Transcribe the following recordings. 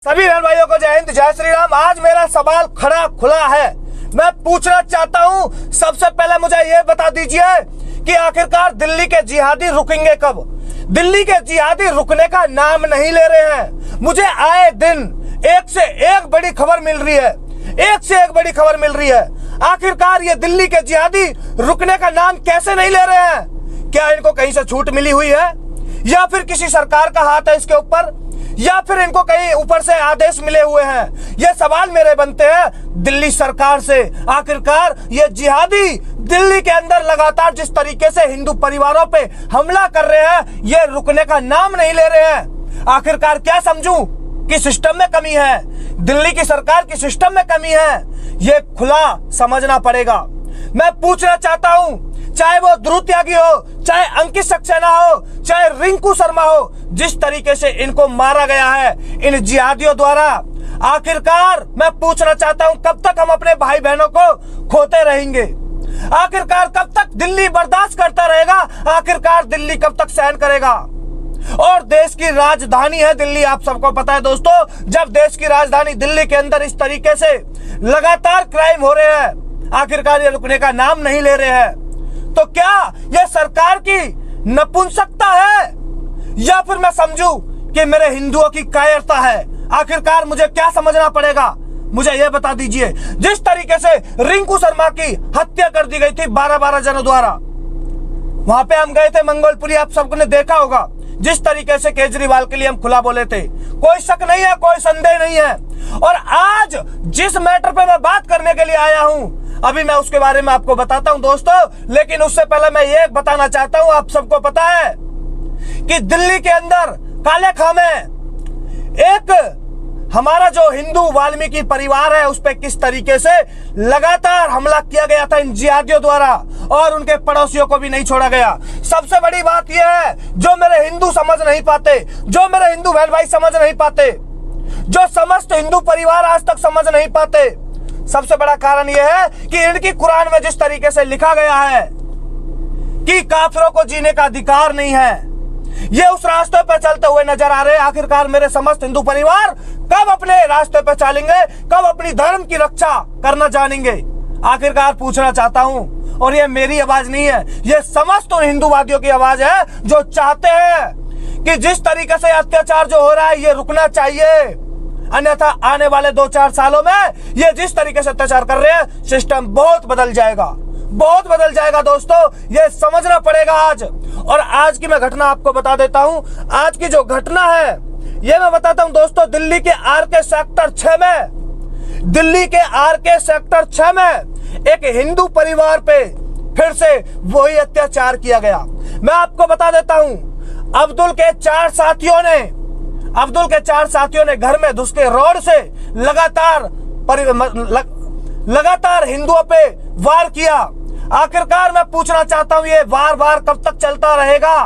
सभी बहन भाइयों को जय हिंद, जय श्री राम। आज मेरा सवाल खड़ा खुला है। मैं पूछना चाहता हूं, सबसे पहले मुझे यह बता दीजिए कि आखिरकार दिल्ली के जिहादी रुकेंगे कब? दिल्ली के जिहादी रुकने का नाम नहीं ले रहे हैं। मुझे आए दिन एक से एक बड़ी खबर मिल रही है, एक से एक बड़ी खबर मिल रही है। आखिरकार ये दिल्ली के जिहादी रुकने का नाम कैसे नहीं ले रहे हैं? क्या इनको कहीं से छूट मिली हुई है, या फिर किसी सरकार का हाथ है इसके ऊपर, या फिर इनको कहीं ऊपर से आदेश मिले हुए हैं? ये सवाल मेरे बनते हैं दिल्ली सरकार से। आखिरकार ये जिहादी दिल्ली के अंदर लगातार जिस तरीके से हिंदू परिवारों पे हमला कर रहे हैं, ये रुकने का नाम नहीं ले रहे हैं। आखिरकार क्या समझूं कि सिस्टम में कमी है, दिल्ली की सरकार की सिस्टम में कमी है? ये खुला समझना पड़ेगा। मैं पूछना चाहता हूं, चाहे वो ध्रुव त्यागी हो, चाहे अंकित सक्सेना हो, चाहे रिंकू शर्मा हो, जिस तरीके से इनको मारा गया है इन जिहादियों द्वारा, आखिरकार मैं पूछना चाहता हूं कब तक हम अपने भाई बहनों को खोते रहेंगे? आखिरकार कब तक दिल्ली बर्दाश्त करता रहेगा? आखिरकार दिल्ली कब तक सहन करेगा? और देश की राजधानी है दिल्ली, आप सबको पता है दोस्तों। जब देश की राजधानी दिल्ली के अंदर इस तरीके से लगातार क्राइम हो रहे हैं, आखिरकार ये रुकने का नाम नहीं ले रहे हैं, तो क्या यह सरकार की नपुंसकता है, या फिर मैं समझूं कि मेरे हिंदुओं की कायरता है? आखिरकार मुझे क्या समझना पड़ेगा, मुझे यह बता दीजिए। जिस तरीके से रिंकू शर्मा की हत्या कर दी गई थी 12 जनों द्वारा, वहां पे हम गए थे मंगोलपुरी, आप सबने देखा होगा। जिस तरीके से केजरीवाल के लिए हम खुला बोले थे, कोई शक नहीं है, कोई संदेह नहीं है। और आज जिस मैटर पे मैं बात करने के लिए आया हूं, अभी मैं उसके बारे में आपको बताता हूं दोस्तों, लेकिन उससे पहले मैं ये बताना चाहता हूं, आप सबको पता है कि दिल्ली के अंदर काले खामे एक हमारा जो हिंदू वाल्मीकि परिवार है उस पर किस तरीके से लगातार हमला किया गया था इन जिहादियों द्वारा, और उनके पड़ोसियों को भी नहीं छोड़ा गया। सबसे बड़ी बात यह है, जो मेरे हिंदू समझ नहीं पाते, जो मेरे हिंदू बहन भाई समझ नहीं पाते, जो समस्त हिंदू परिवार आज तक समझ नहीं पाते, सबसे बड़ा कारण यह है कि इनकी कुरान में जिस तरीके से लिखा गया है कि काफिरों को जीने का अधिकार नहीं है, ये उस रास्ते पर चलते हुए नजर आ रहे हैं। आखिरकार मेरे समस्त हिंदू परिवार कब अपने रास्ते पर चलेंगे, कब अपनी धर्म की रक्षा करना जानेंगे? आखिरकार पूछना चाहता हूं, और ये मेरी आवाज नहीं है, ये समस्त उन हिंदूवादियों की आवाज है जो चाहते हैं कि जिस तरीके से अत्याचार जो हो रहा है ये रुकना चाहिए, अन्यथा आने वाले 2-4 सालों में ये जिस तरीके से अत्याचार कर रहे हैं, सिस्टम बहुत बदल जाएगा, बहुत बदल जाएगा दोस्तों। ये समझना पड़ेगा आज। और आज की मैं घटना आपको बता देता हूं। आज की जो घटना है ये मैं बताता हूं दोस्तों। दिल्ली के आरके सेक्टर 6 में, दिल्ली के आरके सेक्टर 6 में एक हिंदू परिवार पे फिर से वही अत्याचार किया गया। मैं आपको बता देता हूं, अब्दुल के 4 साथियों ने घर में घुस के रॉड से लगातार हिंदुओं पे वार किया। आखिरकार मैं पूछना चाहता हूं, ये वार कब तक चलता रहेगा?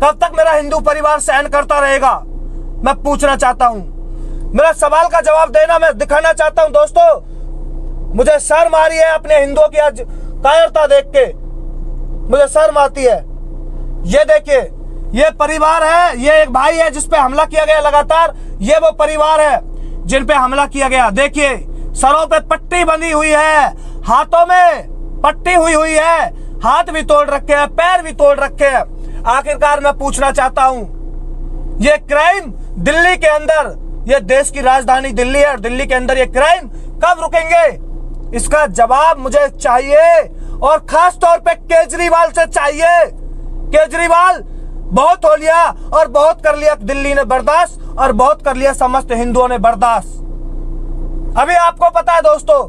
कब तक मेरा हिंदू परिवार सहन करता रहेगा? मैं पूछना चाहता हूं, मेरा सवाल का जवाब देना मैं दिखाना चाहता हूं दोस्तों। मुझे शर्म आ रही है अपने हिंदुओं की आज कायरता देख के, मुझे शर्म आती है। ये देखिए, ये परिवार है, ये एक भाई है जिसपे हमला किया गया लगातार, ये वो परिवार है जिन पे हमला किया गया। देखिए, सरों पे पट्टी बंधी हुई है, हाथों में पट्टी हुई है, हाथ भी तोड़ रखे हैं, पैर भी तोड़ रखे हैं। आखिरकार मैं पूछना चाहता हूं, ये क्राइम दिल्ली के अंदर, ये देश की राजधानी दिल्ली है और दिल्ली के अंदर ये क्राइम कब रुकेंगे? इसका जवाब मुझे चाहिए, और खास तौर पे केजरीवाल से चाहिए। केजरीवाल बहुत हो लिया और बहुत कर लिया दिल्ली ने बर्दाश्त, और बहुत कर लिया समस्त हिंदुओं ने बर्दाश्त। अभी आपको पता है दोस्तों,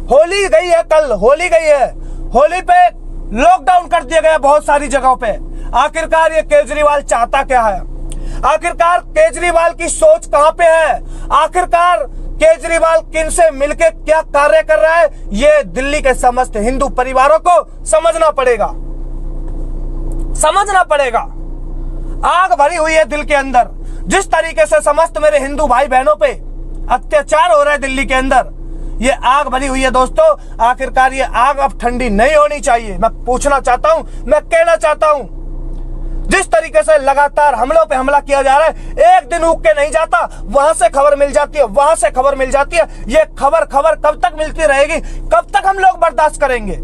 होली गई है, कल होली गई है, होली पे लॉकडाउन कर दिया गया बहुत सारी जगहों पे। आखिरकार ये केजरीवाल चाहता क्या है? आखिरकार केजरीवाल की सोच कहां पे है? आखिरकार केजरीवाल किन से मिलकर क्या कार्य कर रहा है? ये दिल्ली के समस्त हिंदू परिवारों को समझना पड़ेगा, समझना पड़ेगा। आग भरी हुई है दिल के अंदर, जिस तरीके से समस्त मेरे हिंदू भाई बहनों पे अत्याचार हो रहा है दिल्ली के अंदर, ये आग भरी हुई है दोस्तों। आखिरकार ये आग अब ठंडी नहीं होनी चाहिए। मैं पूछना चाहता हूं, मैं कहना चाहता हूं, जिस तरीके से लगातार हमलों पे हमला किया जा रहा है, एक दिन उग के नहीं जाता, वहां से खबर मिल जाती है, वहां से खबर मिल जाती है। ये खबर कब तक मिलती रहेगी? कब तक हम लोग बर्दाश्त करेंगे?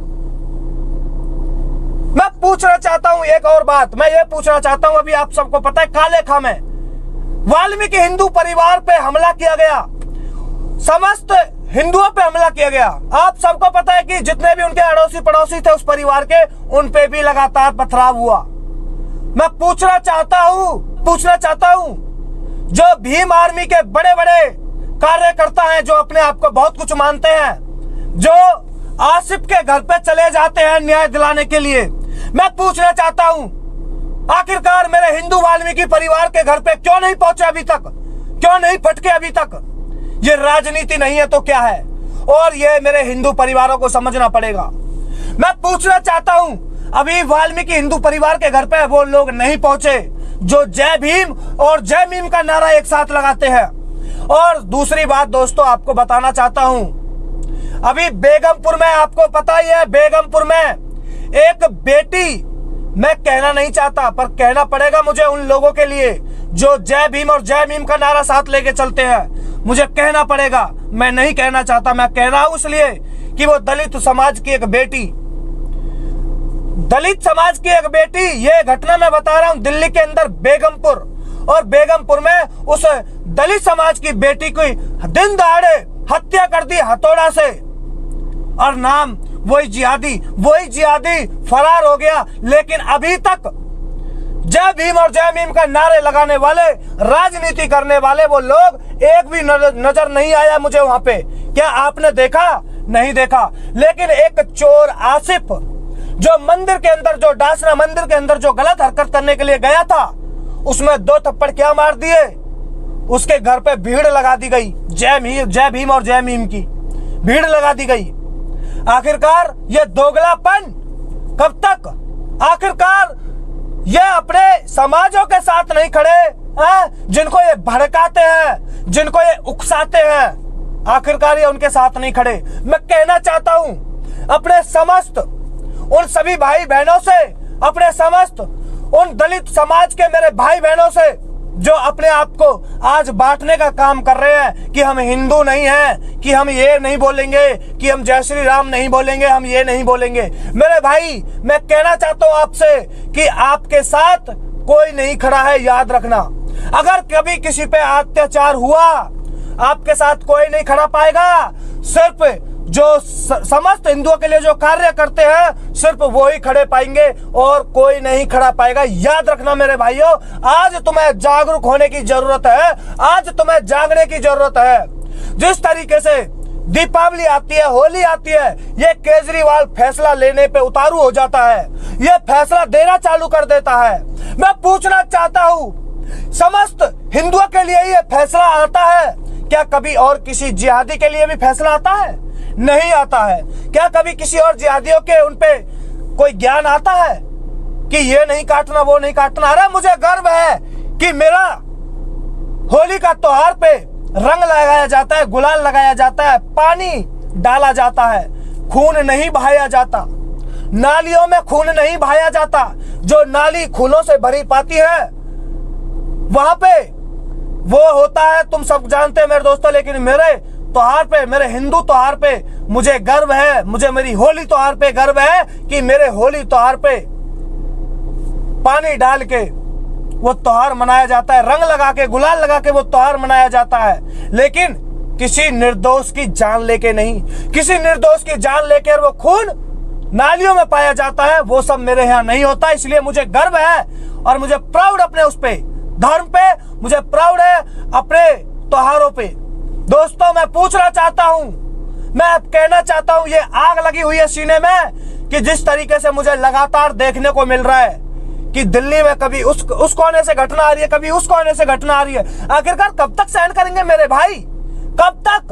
मैं पूछना चाहता हूं एक और बात, मैं ये पूछना चाहता हूं, अभी आप सबको पता है काले खामे वाल्मीकि हिंदू परिवार पे हमला किया गया, समस्त हिंदुओं पे हमला किया गया। आप सबको पता है कि जितने भी उनके अड़ोसी पड़ोसी थे उस परिवार के, उन पे भी लगातार पथराव हुआ। मैं पूछना चाहता हूं जो भीम आर्मी के बड़े बड़े कार्यकर्ता हैं, जो अपने आप को बहुत कुछ मानते हैं, जो आसिफ के घर पे चले जाते हैं न्याय दिलाने के लिए, मैं पूछना चाहता हूं आखिरकार मेरे हिंदू वाल्मीकि परिवार के घर पे क्यों नहीं पहुंचे अभी तक? क्यों नहीं फटके अभी तक? ये राजनीति नहीं है तो क्या है? और ये मेरे हिंदू परिवारों को समझना पड़ेगा। मैं पूछना चाहता हूं अभी वाल्मीकि हिंदू परिवार के घर पे वो लोग नहीं पहुंचे जो जय भीम और जय मीम का नारा एक साथ लगाते हैं। और दूसरी बात दोस्तों आपको बताना चाहता हूं, अभी बेगमपुर में, आपको पता ही है, बेगमपुर में एक बेटी, मैं कहना नहीं चाहता पर कहना पड़ेगा मुझे उन लोगों के लिए जो जय भीम और जय मीम का नारा साथ लेके चलते हैं, मुझे कहना पड़ेगा। मैं नहीं कहना चाहता, मैं कह रहा हूं इसलिए कि वो दलित समाज की एक बेटी, ये घटना मैं बता रहा हूं दिल्ली के अंदर बेगमपुर, और बेगमपुर में उस दलित समाज की बेटी की दिन दहाड़े हत्या कर दी हथौड़ा से, और नाम वही जिहादी फरार हो गया। लेकिन अभी तक जय भीम और जय मीम का नारे लगाने वाले, राजनीति करने वाले वो लोग एक भी नजर नहीं आया मुझे वहां पे। क्या आपने देखा? नहीं देखा। लेकिन एक चोर आसिफ जो मंदिर के अंदर, जो डासना मंदिर के अंदर जो गलत हरकत करने के लिए गया था, उसमें 2 थप्पड़ क्या मार दिए, उसके घर पे भीड़ लगा दी गई, जय भीम और जय मीम की भीड़ लगा दी गई। आखिरकार ये दोगलापन कब तक? आखिरकार ये अपने समाजों के साथ नहीं खड़े हैं, जिनको ये भड़काते हैं, जिनको ये उकसाते हैं, आखिरकार ये उनके साथ नहीं खड़े। मैं कहना चाहता हूं अपने समस्त उन सभी भाई बहनों से, अपने समस्त उन दलित समाज के मेरे भाई बहनों से जो अपने आप को आज बांटने का काम कर रहे हैं कि हम हिंदू नहीं हैं, कि हम ये नहीं बोलेंगे, कि हम जय श्री राम नहीं बोलेंगे, हम ये नहीं बोलेंगे। मेरे भाई, मैं कहना चाहता हूं आपसे कि आपके साथ कोई नहीं खड़ा है, याद रखना। अगर कभी किसी पे अत्याचार हुआ, आपके साथ कोई नहीं खड़ा पाएगा। सिर्फ जो समस्त हिंदुओं के लिए जो कार्य करते हैं, सिर्फ वो ही खड़े पाएंगे और कोई नहीं खड़ा पाएगा। याद रखना मेरे भाइयों, आज तुम्हें जागरूक होने की जरूरत है, आज तुम्हें जागने की जरूरत है। जिस तरीके से दीपावली आती है, होली आती है, ये केजरीवाल फैसला लेने पे उतारू हो जाता है, ये फैसला देना चालू कर देता है। मैं पूछना चाहता हूं, समस्त हिंदुओं के लिए ये फैसला आता है क्या? कभी और किसी जिहादी के लिए भी फैसला आता है? नहीं आता है। क्या कभी किसी और जिहादियों के उन पे कोई ज्ञान आता है कि ये नहीं काटना, वो नहीं काटना? अरे मुझे गर्व है कि मेरा होली का त्योहार पे रंग लगाया जाता है, गुलाल लगाया जाता है, पानी डाला जाता है, खून नहीं बहाया जाता, नालियों में खून नहीं बहाया जाता। जो नाली खूनों से भरी पाती है वहां पे वो होता है, तुम सब जानते हैं मेरे दोस्तों। लेकिन मेरे त्योहार पे, मेरे हिंदू त्योहार पे मुझे गर्व है, मुझे मेरी होली त्योहार पे गर्व है कि मेरे होली त्योहार पे पानी डाल के वो त्योहार मनाया जाता है, रंग लगा के, गुलाल लगा के वो त्योहार मनाया जाता है। लेकिन किसी निर्दोष की जान लेके नहीं, किसी निर्दोष की जान लेकर वो खून नालियों में पाया जाता है, वो सब मेरे यहाँ नहीं होता। इसलिए मुझे गर्व है और मुझे प्राउड अपने उस पे धर्म पे, मुझे प्राउड है अपने त्योहारों पे। दोस्तों मैं पूछना चाहता हूं, मैं कहना चाहता हूं, ये आग लगी हुई है सीने में कि जिस तरीके से मुझे लगातार देखने को मिल रहा है कि दिल्ली में कभी उस कोने से घटना आ रही है, कभी उस कोने से घटना आ रही है। आखिरकार कब तक सहन करेंगे मेरे भाई? कब तक?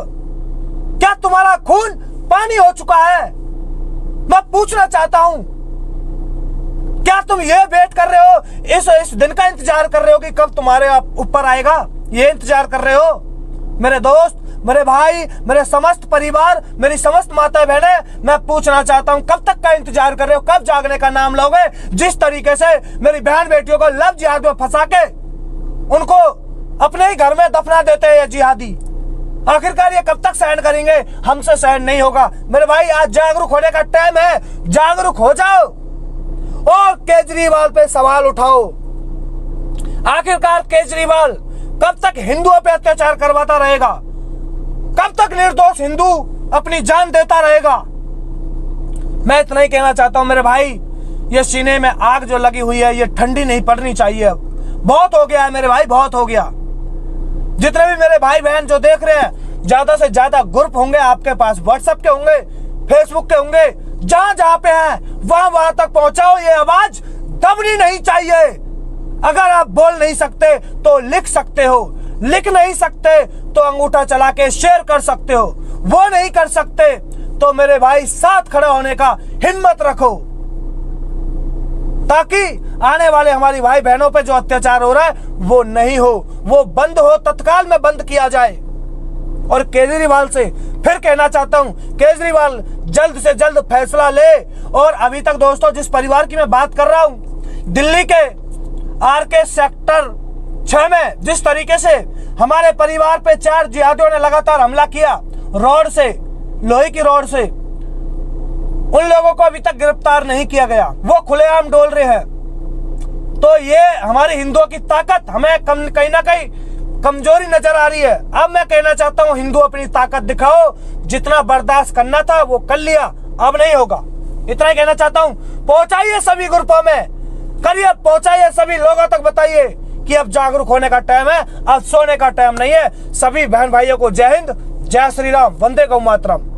क्या तुम्हारा खून पानी हो चुका है? मैं पूछना चाहता हूं, क्या तुम ये वेट कर रहे हो, इस दिन का इंतजार कर रहे हो कि कब तुम्हारे ऊपर आएगा? ये इंतजार कर रहे हो? मेरे दोस्त मेरे भाई, मेरे समस्त परिवार, मेरी समस्त माता बहनें, मैं पूछना चाहता हूं कब तक का इंतजार कर रहे हो, कब जागने का नाम लोगे? जिस तरीके से मेरी बहन बेटियों को लव जिहाद में फंसा के उनको अपने ही घर में दफना देते हैं ये जिहादी, आखिरकार ये कब तक सहन करेंगे? हमसे सहन नहीं होगा मेरे भाई। आज जागरूक होने का टाइम है, जागरूक हो जाओ और केजरीवाल पे सवाल उठाओ। आखिरकार केजरीवाल कब तक हिंदुओं पे अत्याचार करवाता रहेगा? कब तक निर्दोष हिंदू अपनी जान देता रहेगा? मैं इतना ही कहना चाहता हूं मेरे भाई, ये सीने में आग जो लगी हुई है ये ठंडी नहीं पड़नी चाहिए। अब बहुत हो गया है मेरे भाई, बहुत हो गया। जितने भी मेरे भाई बहन जो देख रहे हैं, ज्यादा से ज्यादा ग्रुप होंगे आपके पास, व्हाट्सएप के होंगे, फेसबुक के होंगे, जहां जहां पे हैं वहां तक पहुंचाओ। ये आवाज दबनी नहीं चाहिए। अगर आप बोल नहीं सकते तो लिख सकते हो, लिख नहीं सकते तो अंगूठा चला के शेयर कर सकते हो, वो नहीं कर सकते तो मेरे भाई साथ खड़ा होने का हिम्मत रखो, ताकि आने वाले हमारी भाई बहनों पे जो अत्याचार हो रहा है वो नहीं हो, वो बंद हो, तत्काल में बंद किया जाए। और केजरीवाल से फिर कहना चाहता हूं, केजरीवाल जल्द से जल्द फैसला ले। और अभी तक दोस्तों जिस परिवार की मैं बात कर रहा हूं, दिल्ली के आरके सेक्टर 6 में जिस तरीके से हमारे परिवार पे 4 जिहादियों ने लगातार हमला किया रॉड से, लोहे की रॉड से, उन लोगों को अभी तक गिरफ्तार नहीं किया गया, वो खुलेआम डोल रहे हैं। तो ये हमारे हिंदुओं की ताकत हमें कहीं ना कहीं कमजोरी नजर आ रही है। अब मैं कहना चाहता हूं हिंदू अपनी ताकत दिखाओ, जितना बर्दाश्त करना था वो कर लिया, अब नहीं होगा। इतना ही कहना चाहता हूं, पहुंचाइए सभी ग्रुपों में, करिए, पहुंचाइए सभी लोगों तक, बताइए कि अब जागरूक होने का टाइम है, अब सोने का टाइम नहीं है। सभी बहन भाइयों को जय हिंद, जय श्री राम, वंदे गौ मातरम।